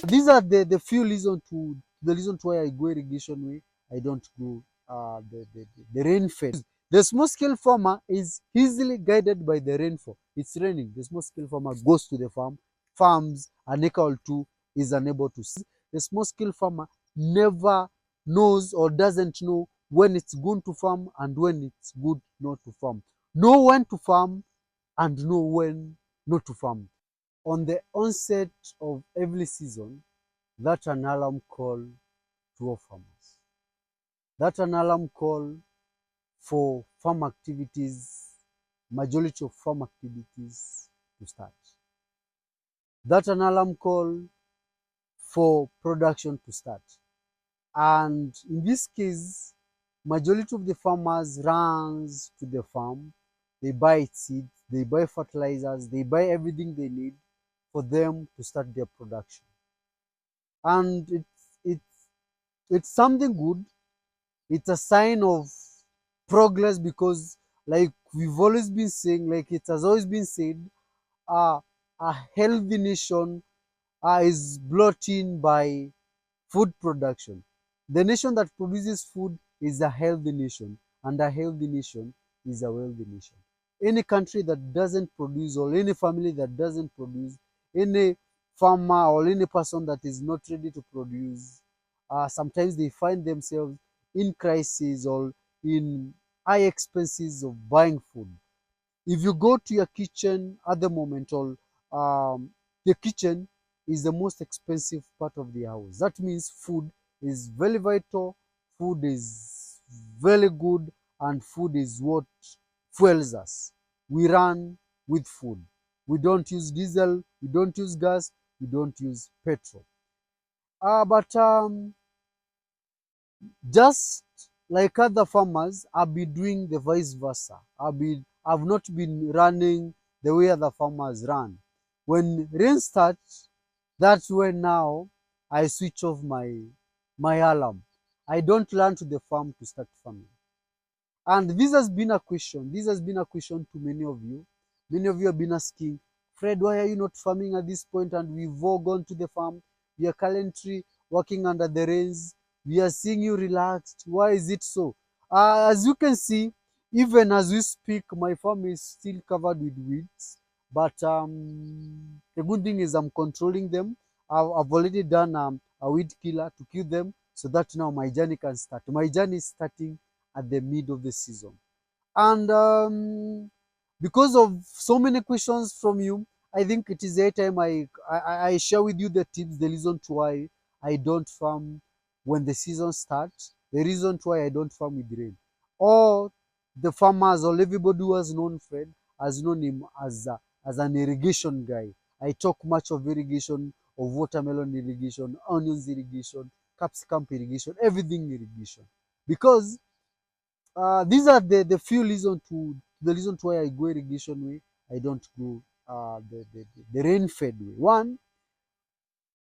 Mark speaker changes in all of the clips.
Speaker 1: These are the few reasons to the reason why I go irrigation way. I don't go the rain fed. The small scale farmer is easily guided by the rainfall. It's raining. The small scale farmer goes to the farm, farms an acre or two, is unable to see. The small scale farmer never knows or doesn't know when it's good to farm and when it's good not to farm. Know when to farm and know when not to farm. On the onset of every season, that's an alarm call to all farmers. That's an alarm call for farm activities, majority of farm activities to start. That's an alarm call for production to start. And in this case, majority of the farmers runs to the farm, they buy seeds, they buy fertilizers, they buy everything they need for them to start their production. And it's something good. It's a sign of progress because, like we've always been saying, like it has always been said, uh, a healthy nation is brought in by food production. The nation that produces food is a healthy nation, and a healthy nation is a wealthy nation. Any country that doesn't produce, or any family that doesn't produce, any farmer or any person that is not ready to produce, sometimes they find themselves in crisis or in high expenses of buying food. If you go to your kitchen at the moment, or the kitchen is the most expensive part of the house. That means food is very vital, food is very good, and food is what fuels us. We run with food. We don't use diesel, we don't use gas, we don't use petrol. But just like other farmers, I've been doing the vice versa. I've not been running the way other farmers run. When rain starts, that's when now I switch off my alarm. I don't run to the farm to start farming. And this has been a question. This has been a question to many of you. Many of you have been asking, Fred, why are you not farming at this point? And we've all gone to the farm. We are currently working under the rains. We are seeing you relaxed. Why is it so? As you can see, even as we speak, my farm is still covered with weeds. But the good thing is I'm controlling them. I've already done a weed killer to kill them so that now my journey can start. My journey is starting at the mid of the season. And because of so many questions from you, I think it is a time I share with you the tips, the reason why I don't farm when the season starts, the reason why I don't farm with rain. Or the farmers or everybody who has known Fred has known him as an irrigation guy. I talk much of irrigation, of watermelon irrigation, onions irrigation, capsicum irrigation, everything irrigation. Because these are the few reasons to the reason why I go irrigation way. I don't go the rain fed way. One,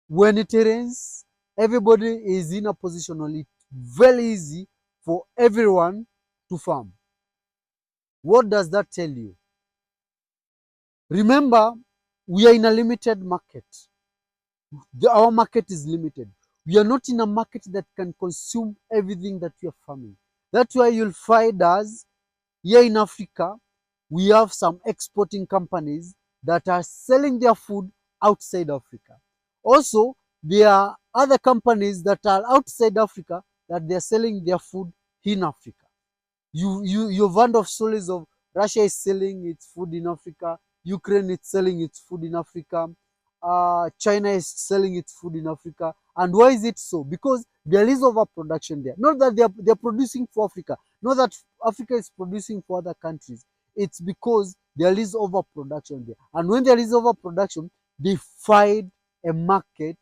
Speaker 1: when it rains, everybody is in a position only very easy for everyone to farm. What does that tell you? Remember, we are in a limited market. Our market is limited. We are not in a market that can consume everything that we are farming. That's why you'll find us here in Africa, we have some exporting companies that are selling their food outside Africa. Also, there are other companies that are outside Africa that they're selling their food in Africa. You've heard of stories of Russia is selling its food in Africa, Ukraine is selling its food in Africa, China is selling its food in Africa. And why is it so? Because there is overproduction there. Not that they're producing for Africa, not that Africa is producing for other countries. It's because there is overproduction there. And when there is overproduction, they find a market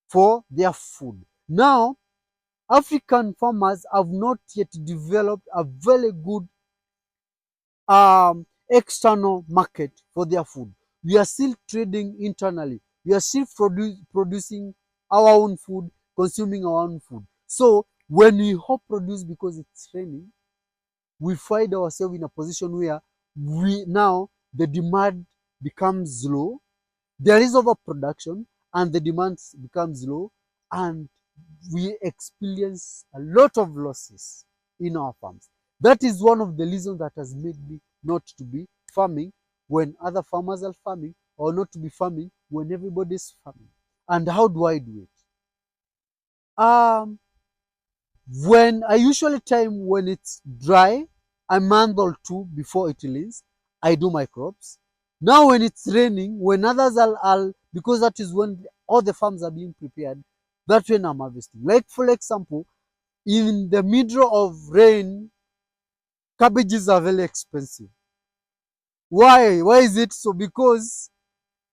Speaker 1: for their food. Now, African farmers have not yet developed a very good external market for their food. We are still trading internally. We are still producing our own food, consuming our own food. So when we hope produce because it's raining, we find ourselves in a position where we now the demand becomes low. There is overproduction, and the demand becomes low, and we experience a lot of losses in our farms. That is one of the reasons that has made me not to be farming when other farmers are farming, or not to be farming when everybody is farming. And how do I do it? When I usually time when it's dry, a month or two before it rains, I do my crops. Now when it's raining, when others are because that is when all the farms are being prepared, that's when I'm harvesting. Like for example, in the middle of rain, cabbages are very expensive. Why? Why is it so? Because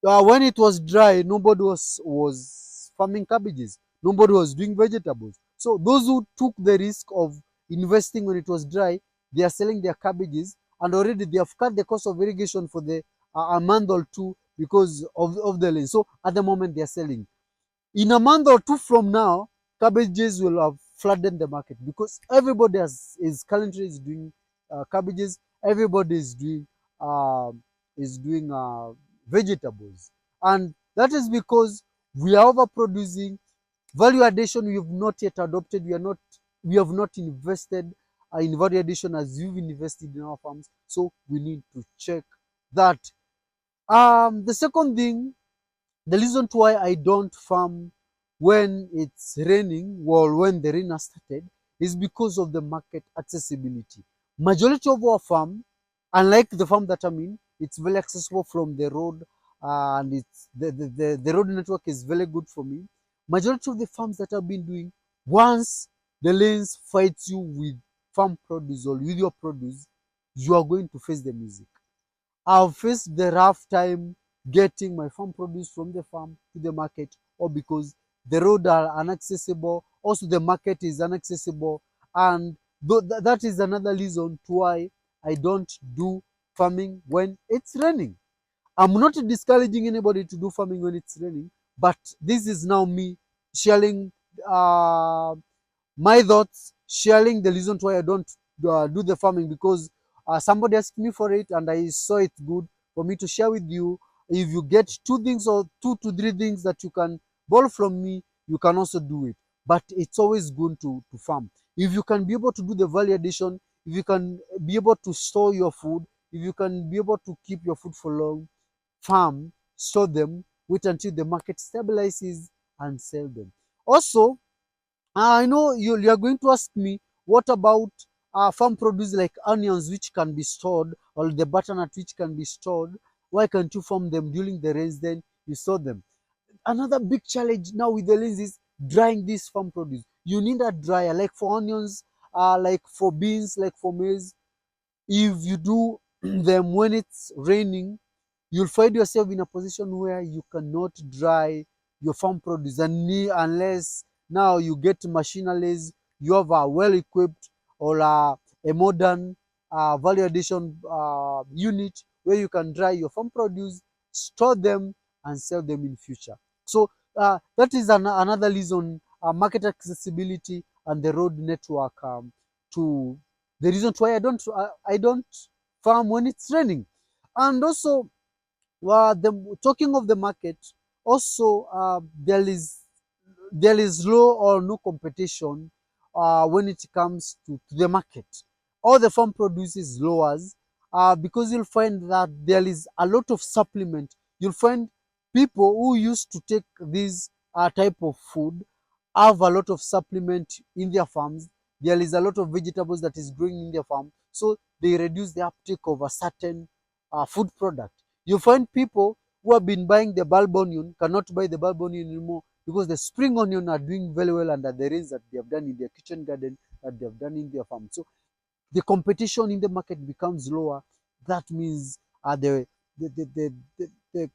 Speaker 1: when it was dry, nobody was farming cabbages. Nobody was doing vegetables. So those who took the risk of investing when it was dry, they are selling their cabbages, and already they have cut the cost of irrigation for the a month or two because of the rain. So at the moment they are selling. In a month or two from now, cabbages will have flooded the market because everybody is currently is doing cabbages. Everybody uh, is doing vegetables, and that is because we are overproducing. Value addition we have not yet adopted. We have not invested in value addition as you've invested in our farms. So we need to check that. The second thing, the reason why I don't farm when it's raining, well, when the rain has started, is because of the market accessibility. Majority of our farm, unlike the farm that I'm in, it's very accessible from the road, and it's the road network is very good for me. Majority of the farms that I've been doing, once the lanes fights you with farm produce or with your produce, you are going to face the music. I've faced the rough time getting my farm produce from the farm to the market, or because the road are inaccessible, also the market is inaccessible, and that is another reason to why I don't do farming when it's raining. I'm not discouraging anybody to do farming when it's raining, but this is now me sharing uh, my thoughts, sharing the reason why I don't do the farming, because somebody asked me for it and I saw it good for me to share with you. If you get two things or two to three things that you can borrow from me, you can also do it. But it's always good to farm. If you can be able to do the value addition, if you can be able to store your food, if you can be able to keep your food for long, farm, store them, wait until the market stabilizes and sell them. Also, I know you are going to ask me, what about farm produce like onions, which can be stored, or the butternut, which can be stored? Why can't you farm them during the rains, then you store them? Another big challenge now with the rains is drying this farm produce. You need a dryer, like for onions, like for beans, like for maize. If you do them when it's raining, you'll find yourself in a position where you cannot dry your farm produce, and unless now you get machineries, you have a well equipped or a modern value addition unit where you can dry your farm produce, store them, and sell them in future. So that is another reason, market accessibility and the road network, to the reason why I don't farm when it's raining. And also, talking of the market, also there is low or no competition when it comes to the market. All the farm produces lowers, because you'll find that there is a lot of supplement. You'll find people who used to take this type of food have a lot of supplement in their farms. There is a lot of vegetables that is growing in their farm, so they reduce the uptake of a certain food product. You find people who have been buying the bulb onion cannot buy the bulb onion anymore because the spring onion are doing very well under the rains that they have done in their kitchen garden, that they have done in their farm. So the competition in the market becomes lower. That means the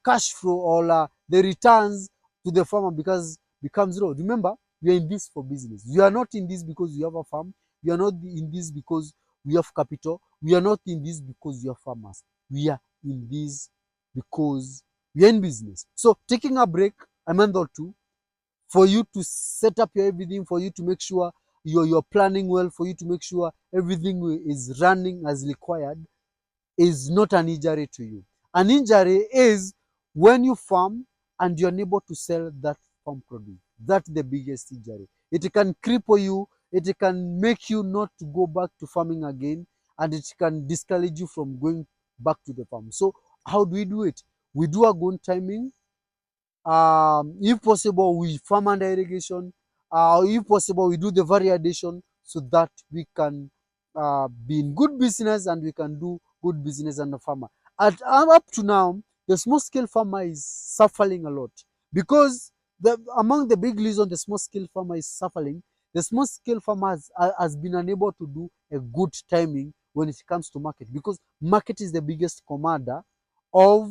Speaker 1: cash flow, or the returns to the farmer becomes low. Remember, we are in this for business. We are not in this because we have a farm. We are not in this because we have capital. We are not in this because we are farmers. We are in this because we are in business. So taking a break, a month or two, for you to set up your everything, for you to make sure you're planning well, for you to make sure everything is running as required, is not an injury to you. An injury is when you farm and you're unable to sell that farm produce. That's the biggest injury. It can cripple you, it can make you not to go back to farming again, and it can discourage you from going back to the farm. So how do we do it? We do a good timing. If possible, we farm under irrigation. If possible, we do the variation so that we can be in good business and we can do good business under farmer. Up to now, the small scale farmer is suffering a lot because among the big reason the small scale farmer is suffering, the small scale farmer has been unable to do a good timing when it comes to market, because market is the biggest commander of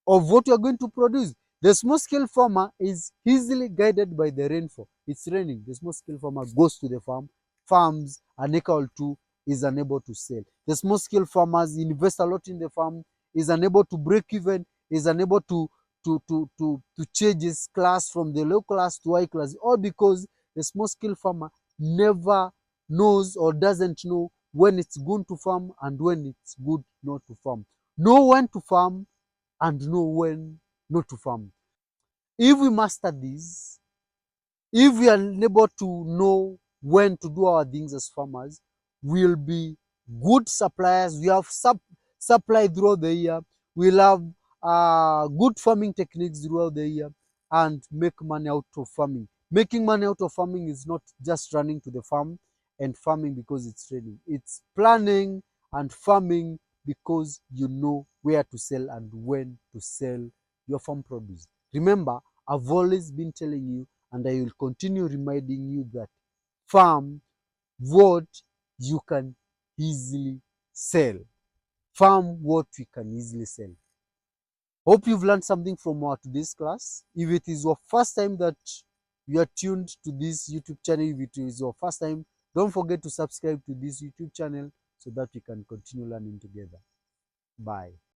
Speaker 1: what you are going to produce. The small scale farmer is easily guided by the rainfall. It's raining. The small scale farmer goes to the farm, farms an acre or two, is unable to sell. The small scale farmers invest a lot in the farm, is unable to break even, is unable to change his class from the low class to high class, all because the small scale farmer never knows or doesn't know when it's good to farm and when it's good not to farm. Know when to farm and know when not to farm. If we master this, if we are able to know when to do our things as farmers, we'll be good suppliers. We have supply throughout the year. We'll have good farming techniques throughout the year and make money out of farming. Making money out of farming is not just running to the farm and farming because it's raining. It's planning and farming because you know where to sell and when to sell your farm produce. Remember, I've always been telling you, and I will continue reminding you, that farm what you can easily sell. Farm what we can easily sell. Hope you've learned something from our today's class. If it is your first time that you are tuned to this YouTube channel, if it is your first time, don't forget to subscribe to this YouTube channel so that we can continue learning together. Bye.